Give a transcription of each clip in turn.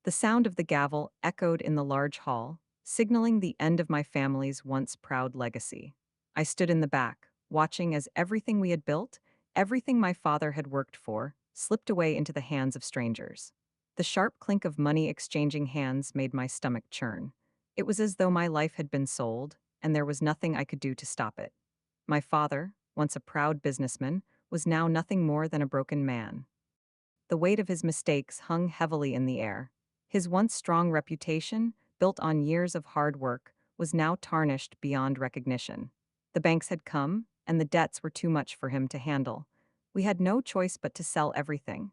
The sound of the gavel echoed in the large hall, signaling the end of my family's once proud legacy. I stood in the back, watching as everything we had built, everything my father had worked for, slipped away into the hands of strangers. The sharp clink of money exchanging hands made my stomach churn. It was as though my life had been sold, and there was nothing I could do to stop it. My father, once a proud businessman, was now nothing more than a broken man. The weight of his mistakes hung heavily in the air. His once strong reputation, built on years of hard work, was now tarnished beyond recognition. The banks had come, and the debts were too much for him to handle. We had no choice but to sell everything.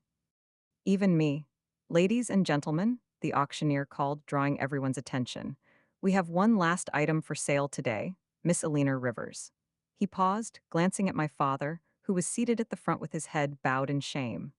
Even me. Ladies and gentlemen, the auctioneer called, drawing everyone's attention. We have one last item for sale today, Miss Elena Rivers. He paused, glancing at my father, who was seated at the front with his head bowed in shame.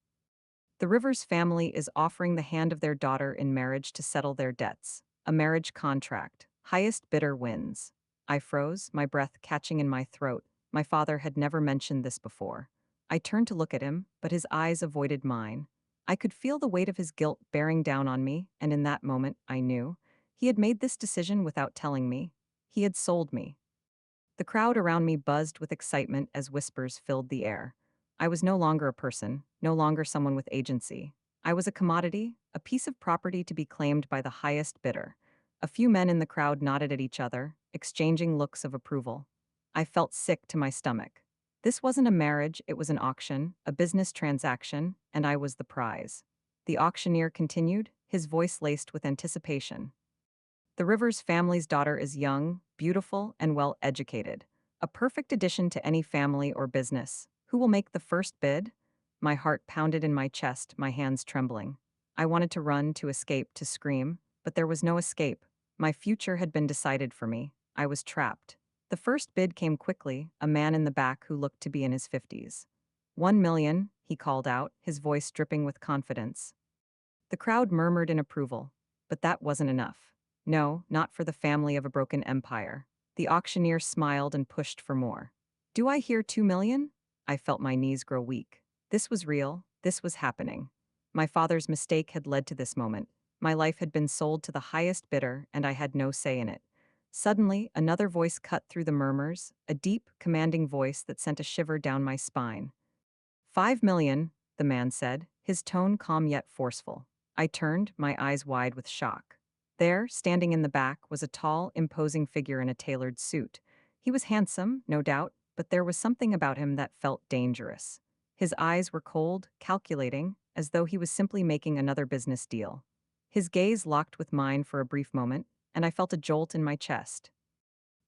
The Rivers family is offering the hand of their daughter in marriage to settle their debts. A marriage contract. Highest bidder wins. I froze, my breath catching in my throat. My father had never mentioned this before. I turned to look at him, but his eyes avoided mine. I could feel the weight of his guilt bearing down on me, and in that moment, I knew. He had made this decision without telling me. He had sold me. The crowd around me buzzed with excitement as whispers filled the air. I was no longer a person, no longer someone with agency. I was a commodity, a piece of property to be claimed by the highest bidder. A few men in the crowd nodded at each other, exchanging looks of approval. I felt sick to my stomach. This wasn't a marriage, it was an auction, a business transaction, and I was the prize. The auctioneer continued, his voice laced with anticipation. The Rivers family's daughter is young, beautiful, and well educated. A perfect addition to any family or business. Who will make the first bid? My heart pounded in my chest, my hands trembling. I wanted to run, to escape, to scream, but there was no escape. My future had been decided for me. I was trapped. The first bid came quickly, a man in the back who looked to be in his 50s. 1 million, he called out, his voice dripping with confidence. The crowd murmured in approval, but that wasn't enough. No, not for the family of a broken empire. The auctioneer smiled and pushed for more. Do I hear 2 million? I felt my knees grow weak. This was real, this was happening. My father's mistake had led to this moment. My life had been sold to the highest bidder, and I had no say in it. Suddenly, another voice cut through the murmurs, a deep, commanding voice that sent a shiver down my spine. 5 million, the man said, his tone calm yet forceful. I turned, my eyes wide with shock. There, standing in the back, was a tall, imposing figure in a tailored suit. He was handsome, no doubt, but there was something about him that felt dangerous. His eyes were cold, calculating, as though he was simply making another business deal. His gaze locked with mine for a brief moment, and I felt a jolt in my chest.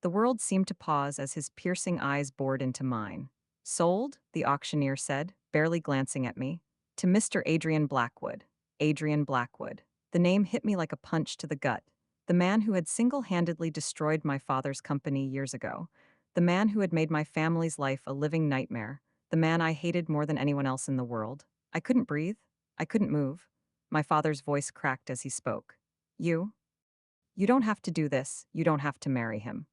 The world seemed to pause as his piercing eyes bored into mine. Sold, the auctioneer said, barely glancing at me, to Mr. Adrian Blackwood. Adrian Blackwood. The name hit me like a punch to the gut. The man who had single-handedly destroyed my father's company years ago. The man who had made my family's life a living nightmare. The man I hated more than anyone else in the world. I couldn't breathe. I couldn't move. My father's voice cracked as he spoke. You don't have to do this. You don't have to marry him.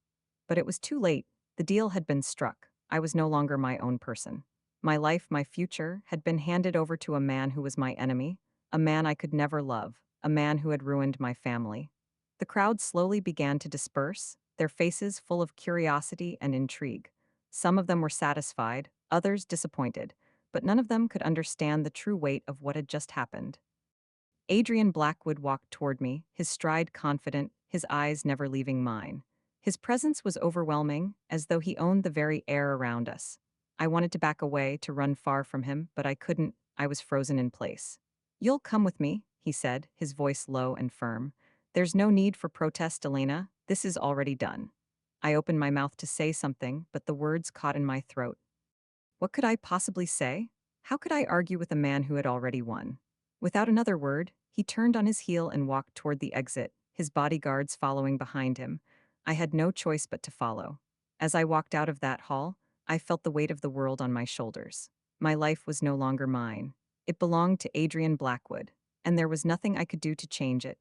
But it was too late. The deal had been struck. I was no longer my own person. My life, my future, had been handed over to a man who was my enemy, a man I could never love, a man who had ruined my family. The crowd slowly began to disperse, their faces full of curiosity and intrigue. Some of them were satisfied, others disappointed, but none of them could understand the true weight of what had just happened. Adrian Blackwood walked toward me, his stride confident, his eyes never leaving mine. His presence was overwhelming, as though he owned the very air around us. I wanted to back away, to run far from him, but I couldn't. I was frozen in place. You'll come with me, he said, his voice low and firm. There's no need for protest, Elena. This is already done. I opened my mouth to say something, but the words caught in my throat. What could I possibly say? How could I argue with a man who had already won? Without another word, he turned on his heel and walked toward the exit, his bodyguards following behind him. I had no choice but to follow. As I walked out of that hall, I felt the weight of the world on my shoulders. My life was no longer mine. It belonged to Adrian Blackwood, and there was nothing I could do to change it.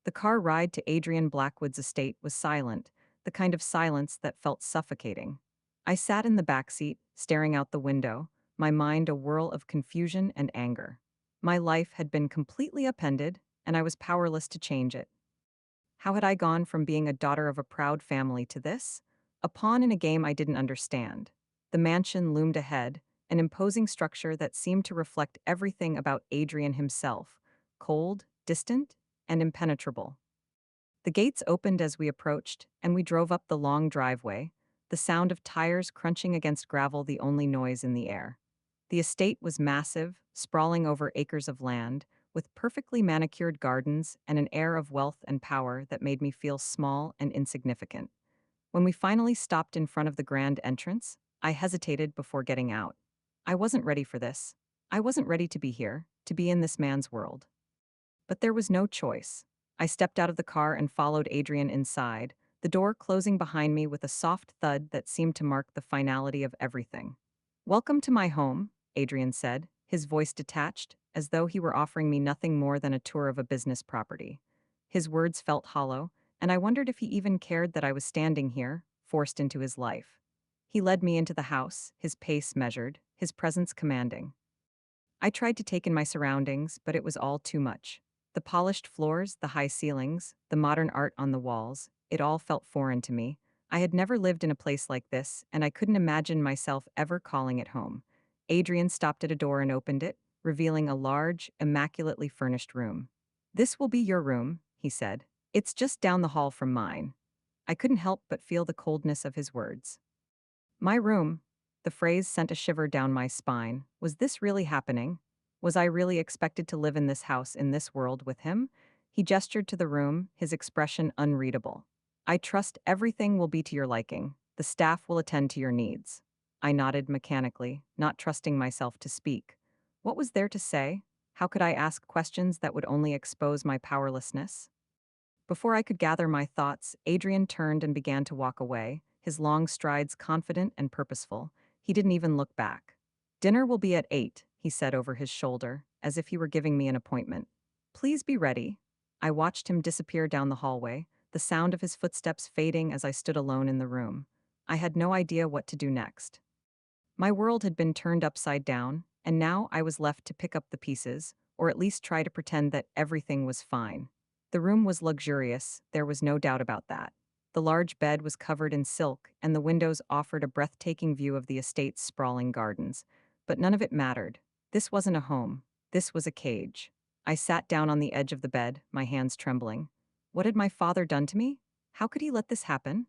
The car ride to Adrian Blackwood's estate was silent, the kind of silence that felt suffocating. I sat in the back seat, staring out the window, my mind a whirl of confusion and anger. My life had been completely upended, and I was powerless to change it. How had I gone from being a daughter of a proud family to this? A pawn in a game I didn't understand. The mansion loomed ahead, an imposing structure that seemed to reflect everything about Adrian himself: cold, distant, and impenetrable. The gates opened as we approached, and we drove up the long driveway, the sound of tires crunching against gravel the only noise in the air. The estate was massive, sprawling over acres of land, with perfectly manicured gardens and an air of wealth and power that made me feel small and insignificant. When we finally stopped in front of the grand entrance, I hesitated before getting out. I wasn't ready for this. I wasn't ready to be here, to be in this man's world. But there was no choice. I stepped out of the car and followed Adrian inside, the door closing behind me with a soft thud that seemed to mark the finality of everything. "Welcome to my home," Adrian said, his voice detached, as though he were offering me nothing more than a tour of a business property. His words felt hollow, and I wondered if he even cared that I was standing here, forced into his life. He led me into the house, his pace measured, his presence commanding. I tried to take in my surroundings, but it was all too much. The polished floors, the high ceilings, the modern art on the walls, it all felt foreign to me. I had never lived in a place like this, and I couldn't imagine myself ever calling it home. Adrian stopped at a door and opened it, revealing a large, immaculately furnished room. "This will be your room," he said. "It's just down the hall from mine." I couldn't help but feel the coldness of his words. My room. The phrase sent a shiver down my spine. Was this really happening? Was I really expected to live in this house, in this world, with him? He gestured to the room, his expression unreadable. "I trust everything will be to your liking. The staff will attend to your needs." I nodded mechanically, not trusting myself to speak. What was there to say? How could I ask questions that would only expose my powerlessness? Before I could gather my thoughts, Adrian turned and began to walk away, his long strides confident and purposeful. He didn't even look back. "Dinner will be at 8, he said over his shoulder, as if he were giving me an appointment. "Please be ready." I watched him disappear down the hallway, the sound of his footsteps fading as I stood alone in the room. I had no idea what to do next. My world had been turned upside down, and now I was left to pick up the pieces, or at least try to pretend that everything was fine. The room was luxurious, there was no doubt about that. The large bed was covered in silk, and the windows offered a breathtaking view of the estate's sprawling gardens. But none of it mattered. This wasn't a home. This was a cage. I sat down on the edge of the bed, my hands trembling. What had my father done to me? How could he let this happen?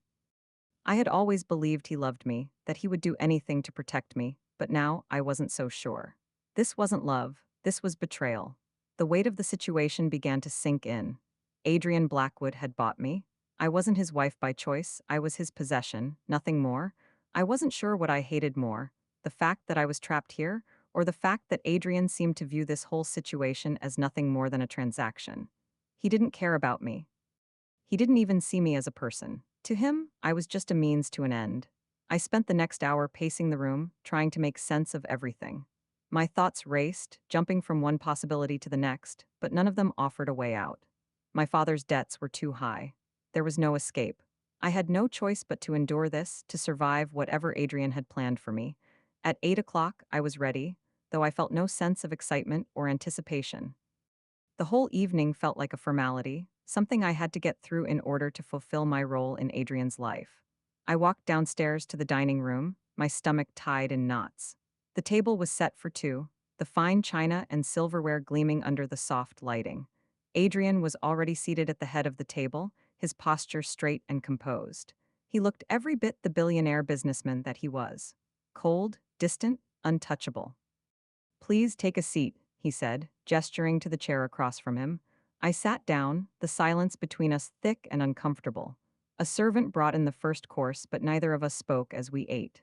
I had always believed he loved me, that he would do anything to protect me, but now I wasn't so sure. This wasn't love, this was betrayal. The weight of the situation began to sink in. Adrian Blackwood had bought me. I wasn't his wife by choice, I was his possession, nothing more. I wasn't sure what I hated more, the fact that I was trapped here, or the fact that Adrian seemed to view this whole situation as nothing more than a transaction. He didn't care about me. He didn't even see me as a person. To him, I was just a means to an end. I spent the next hour pacing the room, trying to make sense of everything. My thoughts raced, jumping from one possibility to the next, but none of them offered a way out. My father's debts were too high. There was no escape. I had no choice but to endure this, to survive whatever Adrian had planned for me. At 8 o'clock, I was ready, though I felt no sense of excitement or anticipation. The whole evening felt like a formality, something I had to get through in order to fulfill my role in Adrian's life. I walked downstairs to the dining room, my stomach tied in knots. The table was set for two, the fine china and silverware gleaming under the soft lighting. Adrian was already seated at the head of the table, his posture straight and composed. He looked every bit the billionaire businessman that he was. Cold, distant, untouchable. "Please take a seat," he said, gesturing to the chair across from him. I sat down, the silence between us thick and uncomfortable. A servant brought in the first course, but neither of us spoke as we ate.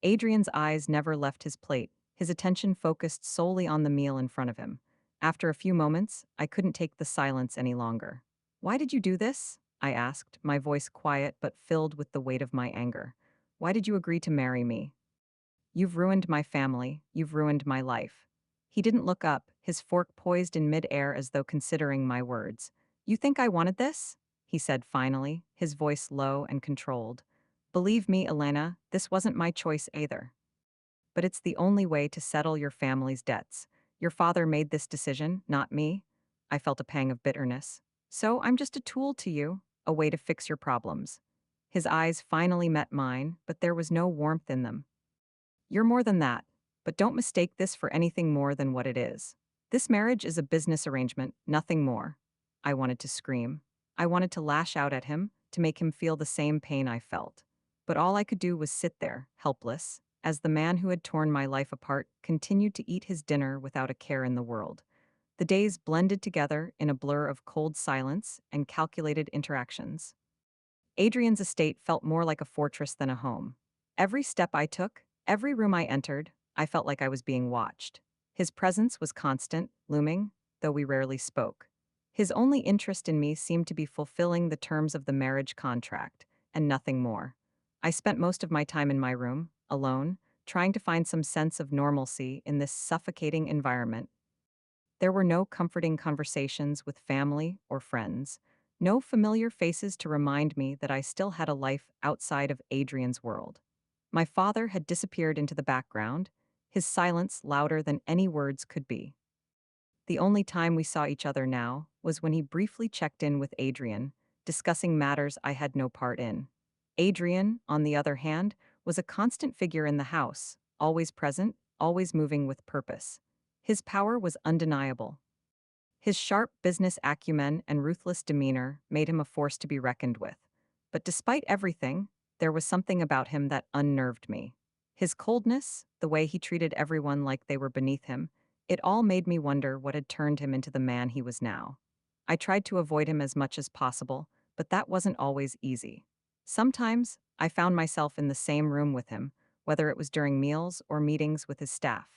Adrian's eyes never left his plate, his attention focused solely on the meal in front of him. After a few moments, I couldn't take the silence any longer. "Why did you do this?" I asked, my voice quiet but filled with the weight of my anger. "Why did you agree to marry me? You've ruined my family, you've ruined my life." He didn't look up, his fork poised in mid-air as though considering my words. "You think I wanted this?" he said finally, his voice low and controlled. "Believe me, Elena, this wasn't my choice either. But it's the only way to settle your family's debts. Your father made this decision, not me." I felt a pang of bitterness. So I'm just a tool to you, a way to fix your problems. His eyes finally met mine, but there was no warmth in them. You're more than that, but don't mistake this for anything more than what it is. This marriage is a business arrangement, nothing more. I wanted to scream. I wanted to lash out at him, to make him feel the same pain I felt. But all I could do was sit there, helpless, as the man who had torn my life apart continued to eat his dinner without a care in the world. The days blended together in a blur of cold silence and calculated interactions. Adrian's estate felt more like a fortress than a home. Every step I took, every room I entered, I felt like I was being watched. His presence was constant, looming, though we rarely spoke. His only interest in me seemed to be fulfilling the terms of the marriage contract, and nothing more. I spent most of my time in my room, alone, trying to find some sense of normalcy in this suffocating environment. There were no comforting conversations with family or friends, no familiar faces to remind me that I still had a life outside of Adrian's world. My father had disappeared into the background, his silence louder than any words could be. The only time we saw each other now was when he briefly checked in with Adrian, discussing matters I had no part in. Adrian, on the other hand, was a constant figure in the house, always present, always moving with purpose. His power was undeniable. His sharp business acumen and ruthless demeanor made him a force to be reckoned with. But despite everything, there was something about him that unnerved me. His coldness, the way he treated everyone like they were beneath him, it all made me wonder what had turned him into the man he was now. I tried to avoid him as much as possible, but that wasn't always easy. Sometimes, I found myself in the same room with him, whether it was during meals or meetings with his staff.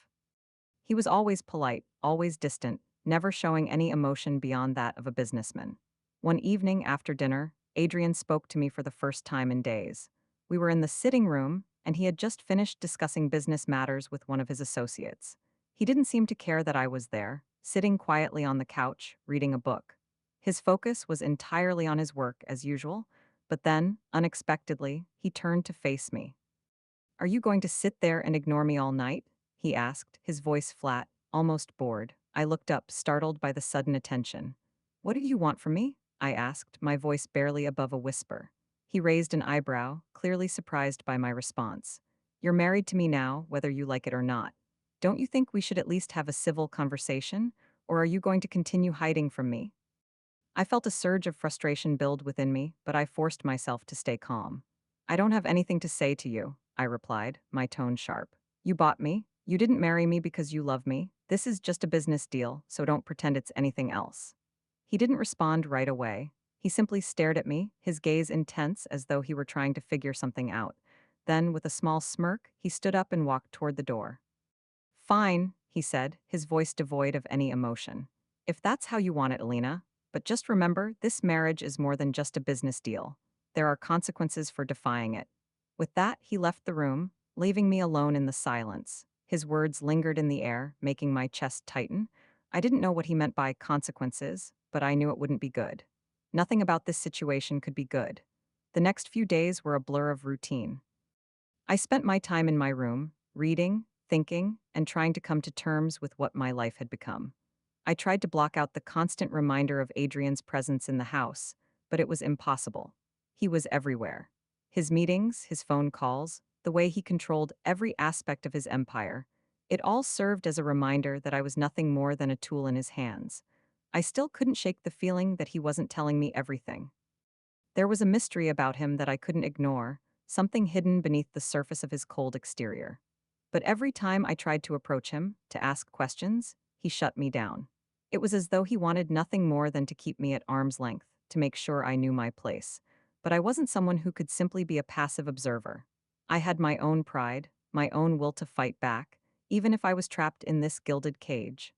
He was always polite, always distant, never showing any emotion beyond that of a businessman. One evening after dinner, Adrian spoke to me for the first time in days. We were in the sitting room, and he had just finished discussing business matters with one of his associates. He didn't seem to care that I was there, sitting quietly on the couch, reading a book. His focus was entirely on his work, as usual, but then, unexpectedly, he turned to face me. "Are you going to sit there and ignore me all night?" he asked, his voice flat, almost bored. I looked up, startled by the sudden attention. "What do you want from me?" I asked, my voice barely above a whisper. He raised an eyebrow, clearly surprised by my response. "You're married to me now, whether you like it or not. Don't you think we should at least have a civil conversation, or are you going to continue hiding from me?" I felt a surge of frustration build within me, but I forced myself to stay calm. "I don't have anything to say to you," I replied, my tone sharp. "You bought me. You didn't marry me because you love me. This is just a business deal, so don't pretend it's anything else." He didn't respond right away. He simply stared at me, his gaze intense as though he were trying to figure something out. Then, with a small smirk, he stood up and walked toward the door. "Fine," he said, his voice devoid of any emotion. "If that's how you want it, Elena. But just remember, this marriage is more than just a business deal. There are consequences for defying it." With that, he left the room, leaving me alone in the silence. His words lingered in the air, making my chest tighten. I didn't know what he meant by consequences, but I knew it wouldn't be good. Nothing about this situation could be good. The next few days were a blur of routine. I spent my time in my room, reading, thinking, and trying to come to terms with what my life had become. I tried to block out the constant reminder of Adrian's presence in the house, but it was impossible. He was everywhere. His meetings, his phone calls, the way he controlled every aspect of his empire, it all served as a reminder that I was nothing more than a tool in his hands. I still couldn't shake the feeling that he wasn't telling me everything. There was a mystery about him that I couldn't ignore, something hidden beneath the surface of his cold exterior. But every time I tried to approach him, to ask questions, he shut me down. It was as though he wanted nothing more than to keep me at arm's length, to make sure I knew my place. But I wasn't someone who could simply be a passive observer. I had my own pride, my own will to fight back, even if I was trapped in this gilded cage.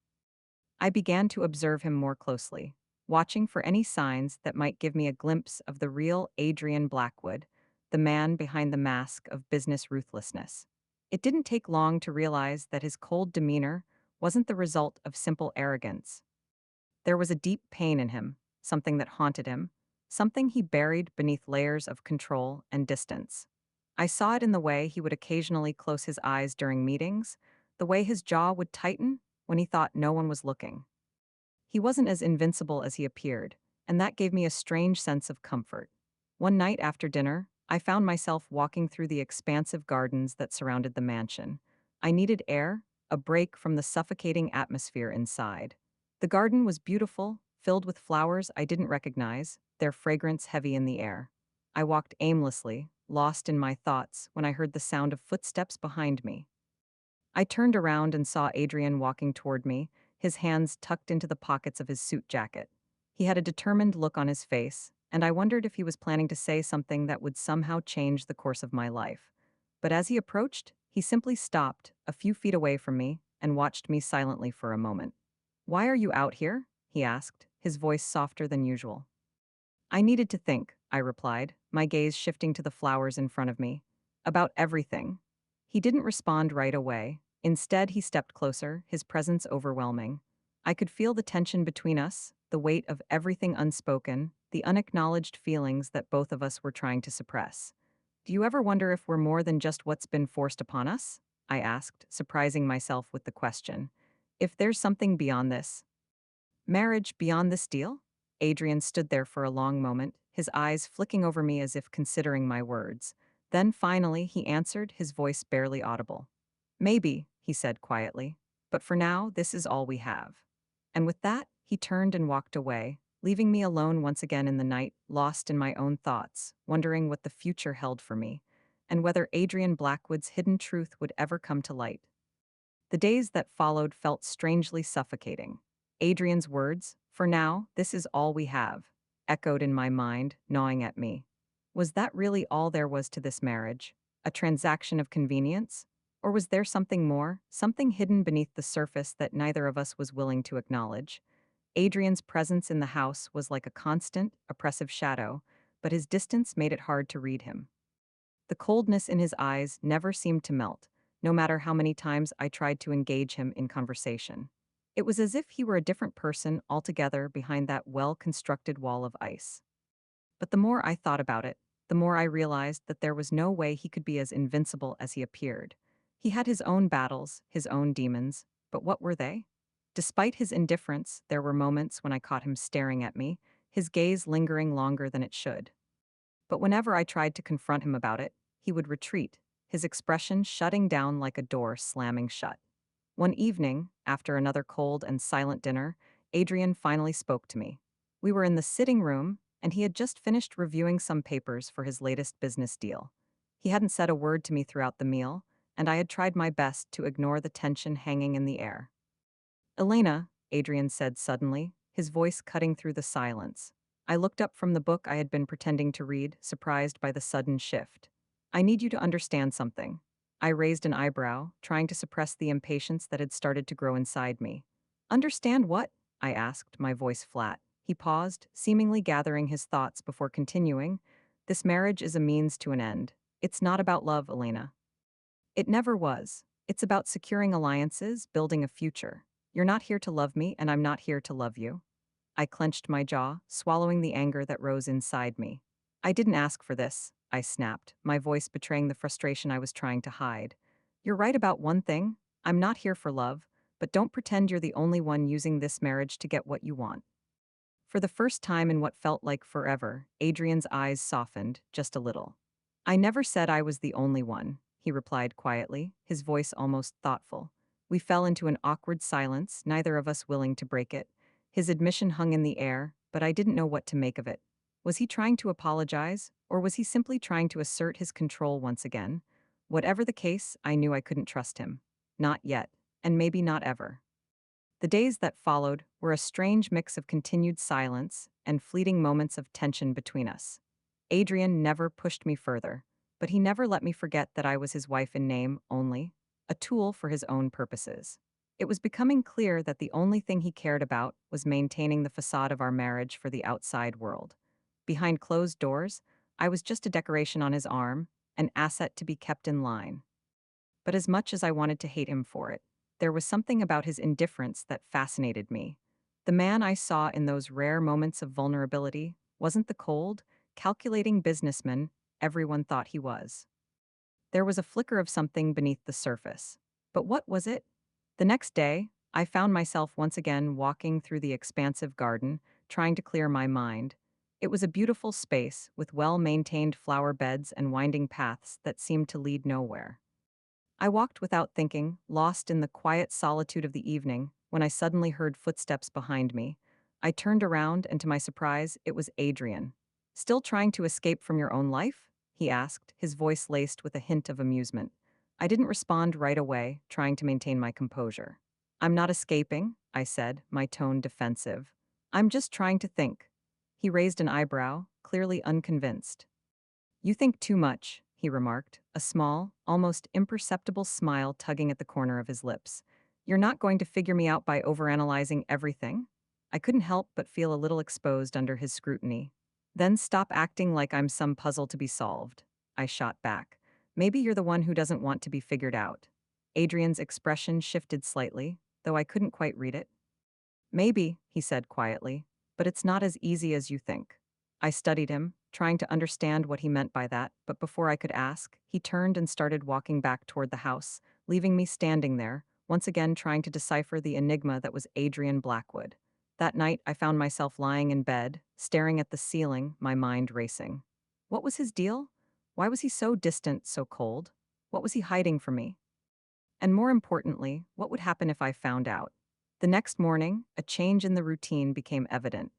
I began to observe him more closely, watching for any signs that might give me a glimpse of the real Adrian Blackwood, the man behind the mask of business ruthlessness. It didn't take long to realize that his cold demeanor wasn't the result of simple arrogance. There was a deep pain in him, something that haunted him, something he buried beneath layers of control and distance. I saw it in the way he would occasionally close his eyes during meetings, the way his jaw would tighten when he thought no one was looking. He wasn't as invincible as he appeared, and that gave me a strange sense of comfort. One night after dinner, I found myself walking through the expansive gardens that surrounded the mansion. I needed air, a break from the suffocating atmosphere inside. The garden was beautiful, filled with flowers I didn't recognize, their fragrance heavy in the air. I walked aimlessly, lost in my thoughts, when I heard the sound of footsteps behind me. I turned around and saw Adrian walking toward me, his hands tucked into the pockets of his suit jacket. He had a determined look on his face, and I wondered if he was planning to say something that would somehow change the course of my life. But as he approached, he simply stopped, a few feet away from me, and watched me silently for a moment. "Why are you out here?" he asked, his voice softer than usual. "I needed to think," I replied, my gaze shifting to the flowers in front of me. "About everything." He didn't respond right away. Instead, he stepped closer, his presence overwhelming. I could feel the tension between us, the weight of everything unspoken, the unacknowledged feelings that both of us were trying to suppress. "Do you ever wonder if we're more than just what's been forced upon us?" I asked, surprising myself with the question. "If there's something beyond this, marriage beyond this deal?" Adrian stood there for a long moment, his eyes flicking over me as if considering my words. Then finally he answered, his voice barely audible. "Maybe," he said quietly, "but for now, this is all we have." And with that, he turned and walked away, leaving me alone once again in the night, lost in my own thoughts, wondering what the future held for me, and whether Adrian Blackwood's hidden truth would ever come to light. The days that followed felt strangely suffocating. Adrian's words, "For now, this is all we have," echoed in my mind, gnawing at me. Was that really all there was to this marriage? A transaction of convenience? Or was there something more, something hidden beneath the surface that neither of us was willing to acknowledge? Adrian's presence in the house was like a constant, oppressive shadow, but his distance made it hard to read him. The coldness in his eyes never seemed to melt, no matter how many times I tried to engage him in conversation. It was as if he were a different person altogether behind that well-constructed wall of ice. But the more I thought about it, the more I realized that there was no way he could be as invincible as he appeared. He had his own battles, his own demons, but what were they? Despite his indifference, there were moments when I caught him staring at me, his gaze lingering longer than it should. But whenever I tried to confront him about it, he would retreat, his expression shutting down like a door slamming shut. One evening, after another cold and silent dinner, Adrian finally spoke to me. We were in the sitting room, and he had just finished reviewing some papers for his latest business deal. He hadn't said a word to me throughout the meal, and I had tried my best to ignore the tension hanging in the air. "Elena," Adrian said suddenly, his voice cutting through the silence. I looked up from the book I had been pretending to read, surprised by the sudden shift. "I need you to understand something." I raised an eyebrow, trying to suppress the impatience that had started to grow inside me. "Understand what?" I asked, my voice flat. He paused, seemingly gathering his thoughts before continuing. "This marriage is a means to an end. It's not about love, Elena. It never was. It's about securing alliances, building a future. You're not here to love me, and I'm not here to love you." I clenched my jaw, swallowing the anger that rose inside me. "I didn't ask for this," I snapped, my voice betraying the frustration I was trying to hide. "You're right about one thing. I'm not here for love, but don't pretend you're the only one using this marriage to get what you want." For the first time in what felt like forever, Adrian's eyes softened, just a little. "I never said I was the only one," he replied quietly, his voice almost thoughtful. We fell into an awkward silence, neither of us willing to break it. His admission hung in the air, but I didn't know what to make of it. Was he trying to apologize, or was he simply trying to assert his control once again? Whatever the case, I knew I couldn't trust him. Not yet, and maybe not ever. The days that followed were a strange mix of continued silence and fleeting moments of tension between us. Adrian never pushed me further, but he never let me forget that I was his wife in name only, a tool for his own purposes. It was becoming clear that the only thing he cared about was maintaining the facade of our marriage for the outside world. Behind closed doors, I was just a decoration on his arm, an asset to be kept in line. But as much as I wanted to hate him for it, there was something about his indifference that fascinated me. The man I saw in those rare moments of vulnerability wasn't the cold, calculating businessman everyone thought he was. There was a flicker of something beneath the surface. But what was it? The next day, I found myself once again walking through the expansive garden, trying to clear my mind. It was a beautiful space with well maintained flower beds and winding paths that seemed to lead nowhere. I walked without thinking, lost in the quiet solitude of the evening, when I suddenly heard footsteps behind me. I turned around, and to my surprise, it was Adrian. Still trying to escape from your own life? He asked, his voice laced with a hint of amusement. I didn't respond right away, trying to maintain my composure. I'm not escaping, I said, my tone defensive. I'm just trying to think. He raised an eyebrow, clearly unconvinced. You think too much, he remarked, a small, almost imperceptible smile tugging at the corner of his lips. You're not going to figure me out by overanalyzing everything? I couldn't help but feel a little exposed under his scrutiny. Then stop acting like I'm some puzzle to be solved, I shot back. Maybe you're the one who doesn't want to be figured out. Adrian's expression shifted slightly, though I couldn't quite read it. Maybe, he said quietly, but it's not as easy as you think. I studied him, trying to understand what he meant by that, but before I could ask, he turned and started walking back toward the house, leaving me standing there, once again trying to decipher the enigma that was Adrian Blackwood. That night, I found myself lying in bed, staring at the ceiling, my mind racing. What was his deal? Why was he so distant, so cold? What was he hiding from me? And more importantly, what would happen if I found out? The next morning, a change in the routine became evident.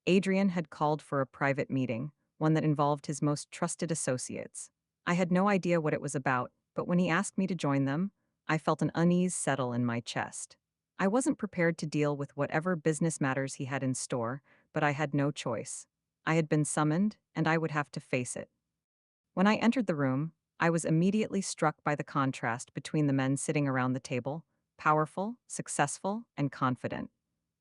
Adrian had called for a private meeting, one that involved his most trusted associates. I had no idea what it was about, but when he asked me to join them, I felt an unease settle in my chest. I wasn't prepared to deal with whatever business matters he had in store, but I had no choice. I had been summoned, and I would have to face it. When I entered the room, I was immediately struck by the contrast between the men sitting around the table, powerful, successful, and confident.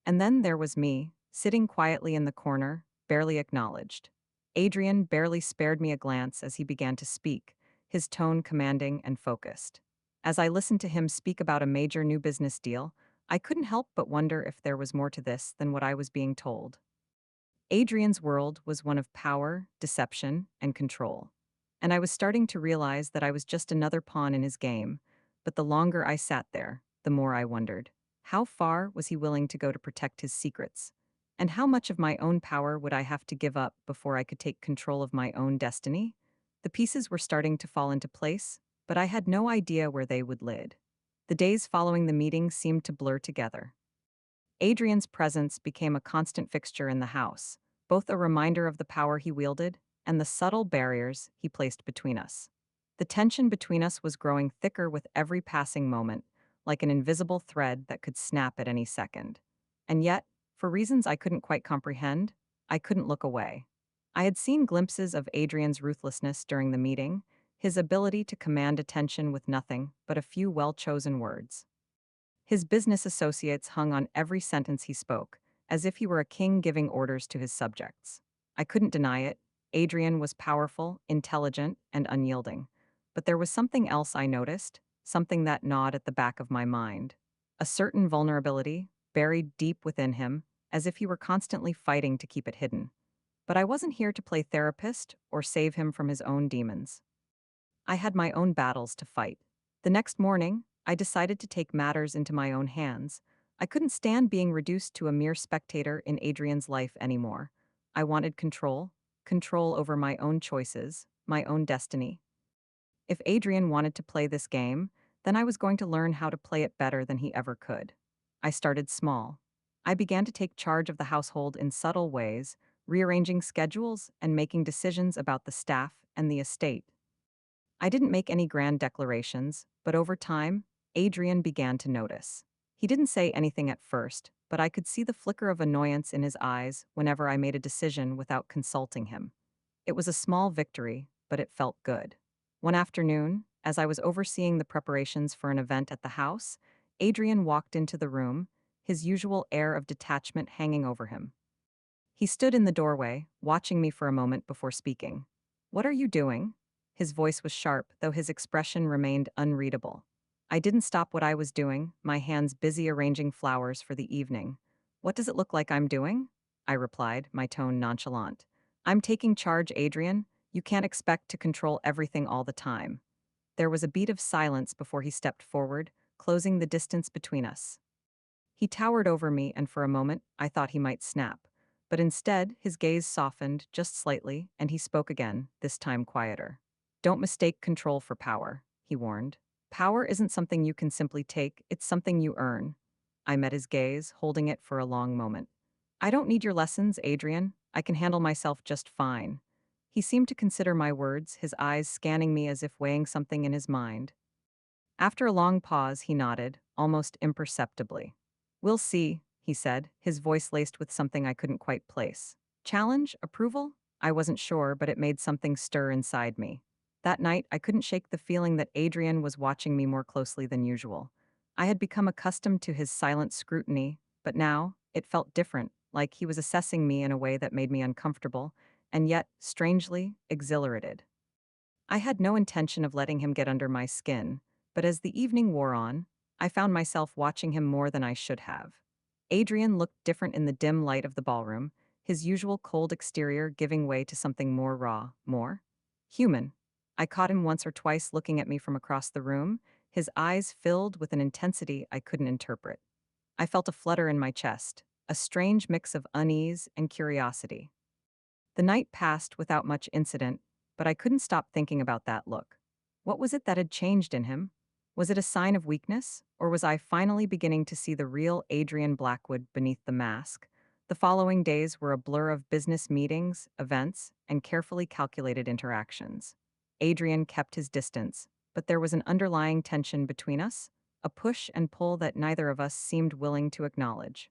And then there was me, sitting quietly in the corner, barely acknowledged. Adrian barely spared me a glance as he began to speak, his tone commanding and focused. As I listened to him speak about a major new business deal, I couldn't help but wonder if there was more to this than what I was being told. Adrian's world was one of power, deception, and control. And I was starting to realize that I was just another pawn in his game, but the longer I sat there, the more I wondered. How far was he willing to go to protect his secrets? And how much of my own power would I have to give up before I could take control of my own destiny? The pieces were starting to fall into place, but I had no idea where they would lead. The days following the meeting seemed to blur together. Adrian's presence became a constant fixture in the house, both a reminder of the power he wielded and the subtle barriers he placed between us. The tension between us was growing thicker with every passing moment, like an invisible thread that could snap at any second. And yet, for reasons I couldn't quite comprehend, I couldn't look away. I had seen glimpses of Adrian's ruthlessness during the meeting, his ability to command attention with nothing but a few well-chosen words. His business associates hung on every sentence he spoke, as if he were a king giving orders to his subjects. I couldn't deny it. Adrian was powerful, intelligent, and unyielding. But there was something else I noticed, something that gnawed at the back of my mind. A certain vulnerability, buried deep within him, as if he were constantly fighting to keep it hidden. But I wasn't here to play therapist or save him from his own demons. I had my own battles to fight. The next morning, I decided to take matters into my own hands. I couldn't stand being reduced to a mere spectator in Adrian's life anymore. I wanted control, control over my own choices, my own destiny. If Adrian wanted to play this game, then I was going to learn how to play it better than he ever could. I started small. I began to take charge of the household in subtle ways, rearranging schedules and making decisions about the staff and the estate. I didn't make any grand declarations, but over time, Adrian began to notice. He didn't say anything at first, but I could see the flicker of annoyance in his eyes whenever I made a decision without consulting him. It was a small victory, but it felt good. One afternoon, as I was overseeing the preparations for an event at the house, Adrian walked into the room, his usual air of detachment hanging over him. He stood in the doorway, watching me for a moment before speaking. "What are you doing?" His voice was sharp, though his expression remained unreadable. I didn't stop what I was doing, my hands busy arranging flowers for the evening. "What does it look like I'm doing?" I replied, my tone nonchalant. "I'm taking charge, Adrian. You can't expect to control everything all the time." There was a beat of silence before he stepped forward, closing the distance between us. He towered over me, and for a moment, I thought he might snap. But instead, his gaze softened just slightly, and he spoke again, this time quieter. Don't mistake control for power, he warned. Power isn't something you can simply take, it's something you earn. I met his gaze, holding it for a long moment. I don't need your lessons, Adrian. I can handle myself just fine. He seemed to consider my words, his eyes scanning me as if weighing something in his mind. After a long pause, he nodded, almost imperceptibly. We'll see, he said, his voice laced with something I couldn't quite place. Challenge? Approval? I wasn't sure, but it made something stir inside me. That night, I couldn't shake the feeling that Adrian was watching me more closely than usual. I had become accustomed to his silent scrutiny, but now, it felt different, like he was assessing me in a way that made me uncomfortable, and yet, strangely, exhilarated. I had no intention of letting him get under my skin, but as the evening wore on, I found myself watching him more than I should have. Adrian looked different in the dim light of the ballroom, his usual cold exterior giving way to something more raw, more human. I caught him once or twice looking at me from across the room, his eyes filled with an intensity I couldn't interpret. I felt a flutter in my chest, a strange mix of unease and curiosity. The night passed without much incident, but I couldn't stop thinking about that look. What was it that had changed in him? Was it a sign of weakness, or was I finally beginning to see the real Adrian Blackwood beneath the mask? The following days were a blur of business meetings, events, and carefully calculated interactions. Adrian kept his distance, but there was an underlying tension between us, a push and pull that neither of us seemed willing to acknowledge.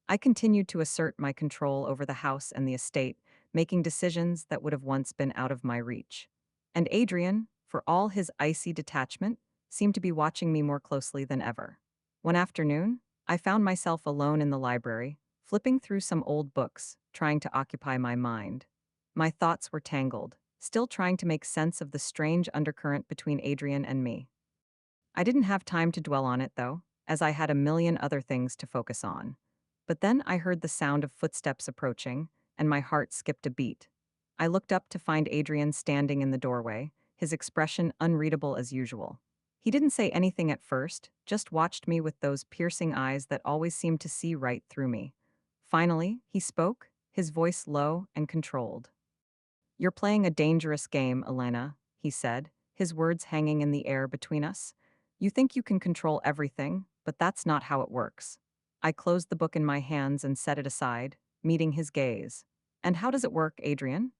I continued to assert my control over the house and the estate, making decisions that would have once been out of my reach. And Adrian, for all his icy detachment, seemed to be watching me more closely than ever. One afternoon, I found myself alone in the library, flipping through some old books, trying to occupy my mind. My thoughts were tangled, still trying to make sense of the strange undercurrent between Adrian and me. I didn't have time to dwell on it, though, as I had a million other things to focus on. But then I heard the sound of footsteps approaching, and my heart skipped a beat. I looked up to find Adrian standing in the doorway, his expression unreadable as usual. He didn't say anything at first, just watched me with those piercing eyes that always seemed to see right through me. Finally, he spoke, his voice low and controlled. You're playing a dangerous game, Elena, he said, his words hanging in the air between us. You think you can control everything, but that's not how it works. I closed the book in my hands and set it aside, meeting his gaze. And how does it work, Adrian?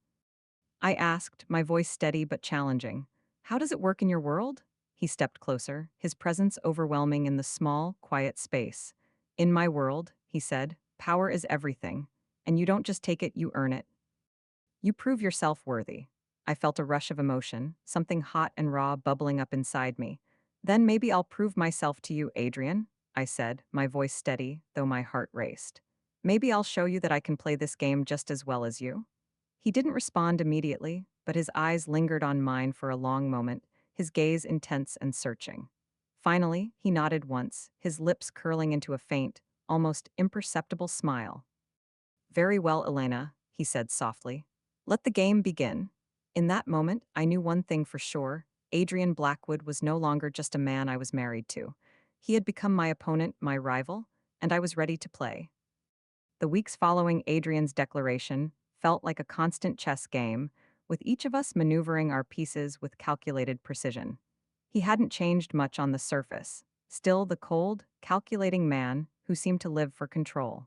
I asked, my voice steady but challenging. How does it work in your world? He stepped closer, his presence overwhelming in the small, quiet space. In my world, he said, power is everything, and you don't just take it, you earn it. You prove yourself worthy. I felt a rush of emotion, something hot and raw bubbling up inside me. Then maybe I'll prove myself to you, Adrian, I said, my voice steady, though my heart raced. Maybe I'll show you that I can play this game just as well as you. He didn't respond immediately, but his eyes lingered on mine for a long moment, his gaze intense and searching. Finally, he nodded once, his lips curling into a faint, almost imperceptible smile. Very well, Elena, he said softly. Let the game begin. In that moment, I knew one thing for sure. Adrian Blackwood was no longer just a man I was married to. He had become my opponent, my rival, and I was ready to play. The weeks following Adrian's declaration felt like a constant chess game, with each of us maneuvering our pieces with calculated precision. He hadn't changed much on the surface, still the cold, calculating man who seemed to live for control.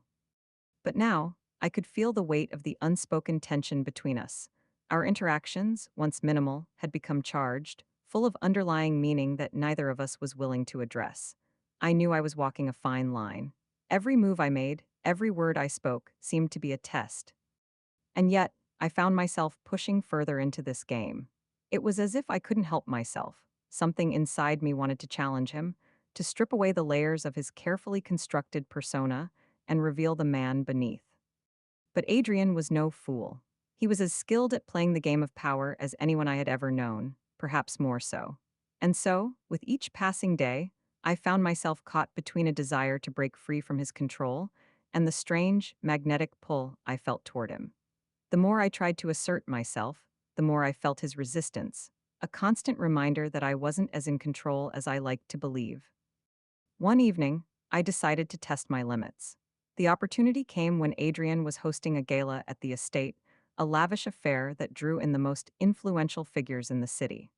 But now, I could feel the weight of the unspoken tension between us. Our interactions, once minimal, had become charged, full of underlying meaning that neither of us was willing to address. I knew I was walking a fine line. Every move I made, every word I spoke, seemed to be a test. And yet, I found myself pushing further into this game. It was as if I couldn't help myself. Something inside me wanted to challenge him, to strip away the layers of his carefully constructed persona and reveal the man beneath. But Adrian was no fool. He was as skilled at playing the game of power as anyone I had ever known, perhaps more so. And so, with each passing day, I found myself caught between a desire to break free from his control and the strange, magnetic pull I felt toward him. The more I tried to assert myself, the more I felt his resistance, a constant reminder that I wasn't as in control as I liked to believe. One evening, I decided to test my limits. The opportunity came when Adrian was hosting a gala at the estate, a lavish affair that drew in the most influential figures in the city.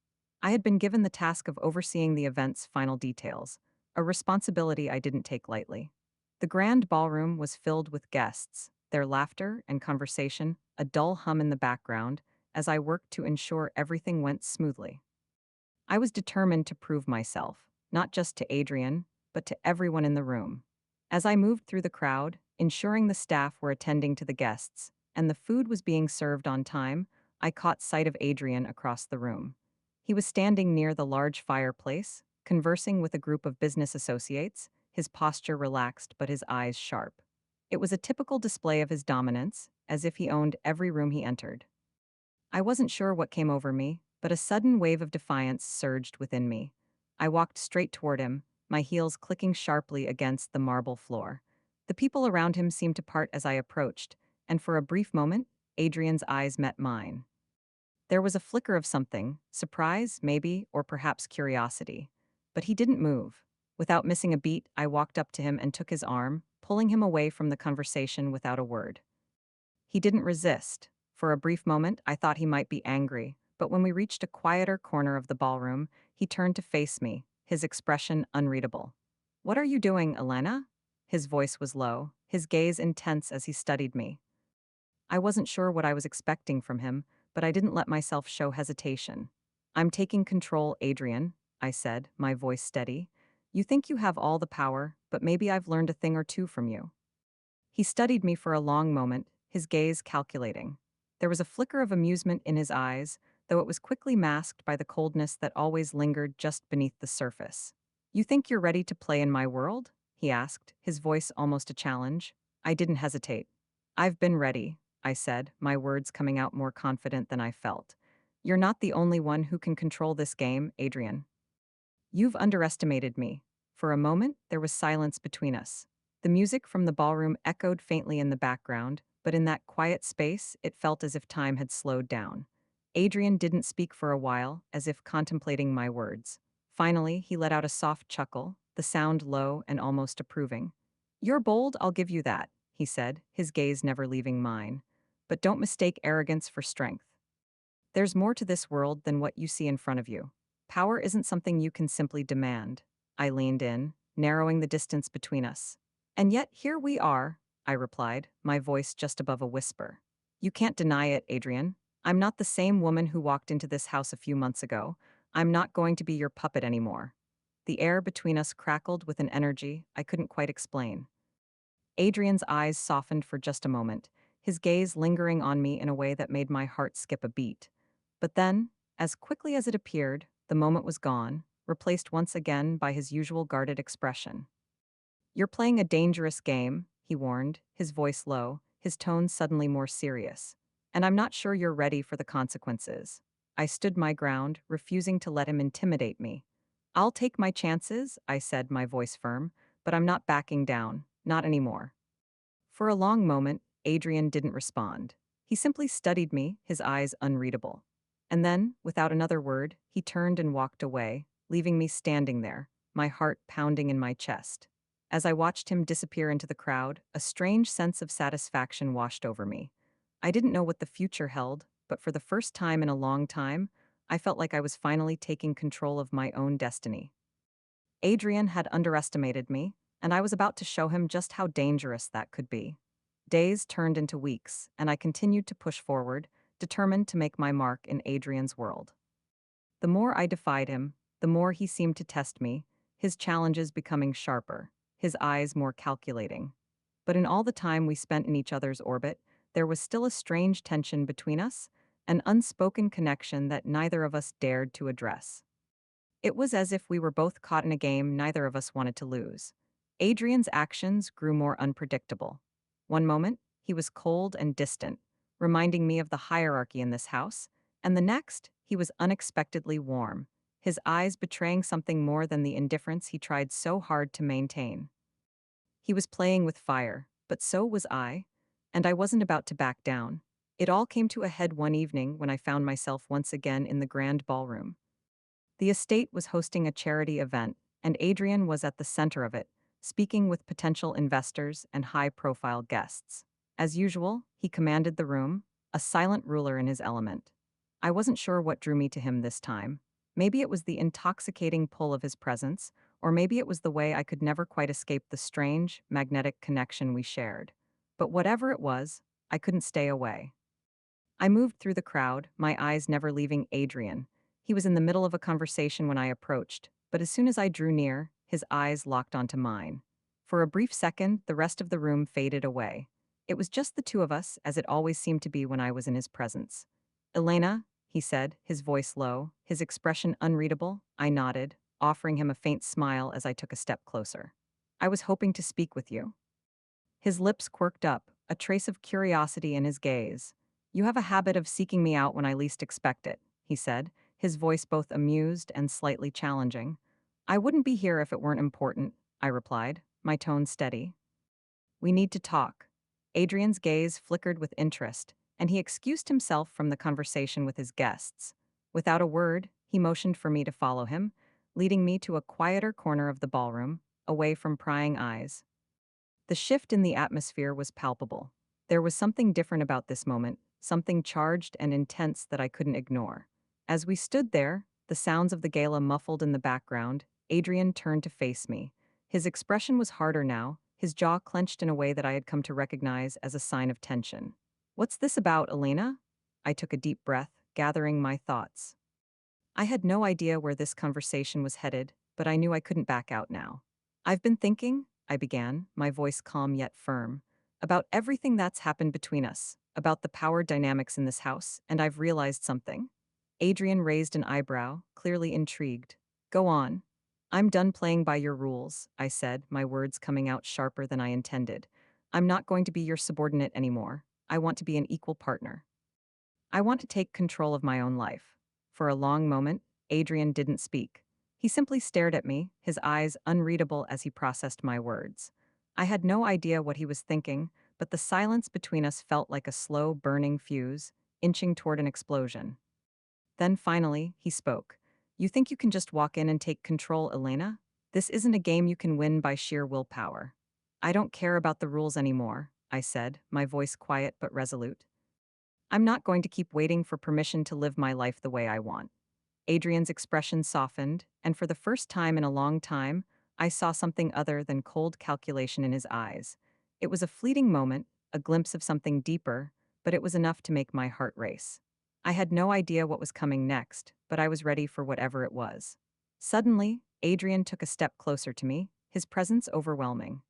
I had been given the task of overseeing the event's final details, a responsibility I didn't take lightly. The grand ballroom was filled with guests, their laughter and conversation, a dull hum in the background, as I worked to ensure everything went smoothly. I was determined to prove myself, not just to Adrian, but to everyone in the room. As I moved through the crowd, ensuring the staff were attending to the guests, and the food was being served on time, I caught sight of Adrian across the room. He was standing near the large fireplace, conversing with a group of business associates, his posture relaxed but his eyes sharp. It was a typical display of his dominance, as if he owned every room he entered. I wasn't sure what came over me, but a sudden wave of defiance surged within me. I walked straight toward him, my heels clicking sharply against the marble floor. The people around him seemed to part as I approached, and for a brief moment, Adrian's eyes met mine. There was a flicker of something, surprise, maybe, or perhaps curiosity. But he didn't move. Without missing a beat, I walked up to him and took his arm, pulling him away from the conversation without a word. He didn't resist. For a brief moment, I thought he might be angry, but when we reached a quieter corner of the ballroom, he turned to face me, his expression unreadable. "What are you doing, Elena?" His voice was low, his gaze intense as he studied me. I wasn't sure what I was expecting from him, but I didn't let myself show hesitation. "I'm taking control, Adrian," I said, my voice steady. "You think you have all the power, but maybe I've learned a thing or two from you." He studied me for a long moment, his gaze calculating. There was a flicker of amusement in his eyes, though it was quickly masked by the coldness that always lingered just beneath the surface. "You think you're ready to play in my world?" he asked, his voice almost a challenge. I didn't hesitate. "I've been ready," I said, my words coming out more confident than I felt. "You're not the only one who can control this game, Adrian. You've underestimated me." For a moment, there was silence between us. The music from the ballroom echoed faintly in the background, but in that quiet space, it felt as if time had slowed down. Adrian didn't speak for a while, as if contemplating my words. Finally, he let out a soft chuckle, the sound low and almost approving. "You're bold, I'll give you that," he said, his gaze never leaving mine. "But don't mistake arrogance for strength. There's more to this world than what you see in front of you. Power isn't something you can simply demand." I leaned in, narrowing the distance between us. "And yet here we are," I replied, my voice just above a whisper. "You can't deny it, Adrian. I'm not the same woman who walked into this house a few months ago. I'm not going to be your puppet anymore." The air between us crackled with an energy I couldn't quite explain. Adrian's eyes softened for just a moment, his gaze lingering on me in a way that made my heart skip a beat. But then, as quickly as it appeared, the moment was gone, replaced once again by his usual guarded expression. "You're playing a dangerous game," he warned, his voice low, his tone suddenly more serious. "And I'm not sure you're ready for the consequences." I stood my ground, refusing to let him intimidate me. "I'll take my chances," I said, my voice firm, "but I'm not backing down, not anymore." For a long moment, Adrian didn't respond. He simply studied me, his eyes unreadable. And then, without another word, he turned and walked away, leaving me standing there, my heart pounding in my chest. As I watched him disappear into the crowd, a strange sense of satisfaction washed over me. I didn't know what the future held, but for the first time in a long time, I felt like I was finally taking control of my own destiny. Adrian had underestimated me, and I was about to show him just how dangerous that could be. Days turned into weeks, and I continued to push forward, determined to make my mark in Adrian's world. The more I defied him, the more he seemed to test me, his challenges becoming sharper, his eyes more calculating. But in all the time we spent in each other's orbit, there was still a strange tension between us, an unspoken connection that neither of us dared to address. It was as if we were both caught in a game neither of us wanted to lose. Adrian's actions grew more unpredictable. One moment, he was cold and distant, reminding me of the hierarchy in this house, and the next, he was unexpectedly warm, his eyes betraying something more than the indifference he tried so hard to maintain. He was playing with fire, but so was I, and I wasn't about to back down. It all came to a head one evening when I found myself once again in the grand ballroom. The estate was hosting a charity event, and Adrian was at the center of it, speaking with potential investors and high-profile guests. As usual, he commanded the room, a silent ruler in his element. I wasn't sure what drew me to him this time. Maybe it was the intoxicating pull of his presence, or maybe it was the way I could never quite escape the strange, magnetic connection we shared. But whatever it was, I couldn't stay away. I moved through the crowd, my eyes never leaving Adrian. He was in the middle of a conversation when I approached, but as soon as I drew near, his eyes locked onto mine. For a brief second, the rest of the room faded away. It was just the two of us, as it always seemed to be when I was in his presence. Elena, he said, his voice low, his expression unreadable. I nodded, offering him a faint smile as I took a step closer. I was hoping to speak with you. His lips quirked up, a trace of curiosity in his gaze. You have a habit of seeking me out when I least expect it, he said, his voice both amused and slightly challenging. I wouldn't be here if it weren't important, I replied, my tone steady. We need to talk. Adrian's gaze flickered with interest, and he excused himself from the conversation with his guests. Without a word, he motioned for me to follow him, leading me to a quieter corner of the ballroom, away from prying eyes. The shift in the atmosphere was palpable. There was something different about this moment, something charged and intense that I couldn't ignore. As we stood there, the sounds of the gala muffled in the background, Adrian turned to face me. His expression was harder now, his jaw clenched in a way that I had come to recognize as a sign of tension. What's this about, Elena? I took a deep breath, gathering my thoughts. I had no idea where this conversation was headed, but I knew I couldn't back out now. I've been thinking, I began, my voice calm yet firm, about everything that's happened between us, about the power dynamics in this house, and I've realized something. Adrian raised an eyebrow, clearly intrigued. Go on. I'm done playing by your rules, I said, my words coming out sharper than I intended. I'm not going to be your subordinate anymore. I want to be an equal partner. I want to take control of my own life. For a long moment, Adrian didn't speak. He simply stared at me, his eyes unreadable as he processed my words. I had no idea what he was thinking, but the silence between us felt like a slow, burning fuse, inching toward an explosion. Then finally, he spoke. You think you can just walk in and take control, Elena? This isn't a game you can win by sheer willpower. I don't care about the rules anymore, I said, my voice quiet but resolute. I'm not going to keep waiting for permission to live my life the way I want. Adrian's expression softened, and for the first time in a long time, I saw something other than cold calculation in his eyes. It was a fleeting moment, a glimpse of something deeper, but it was enough to make my heart race. I had no idea what was coming next, but I was ready for whatever it was. Suddenly, Adrian took a step closer to me, his presence overwhelming.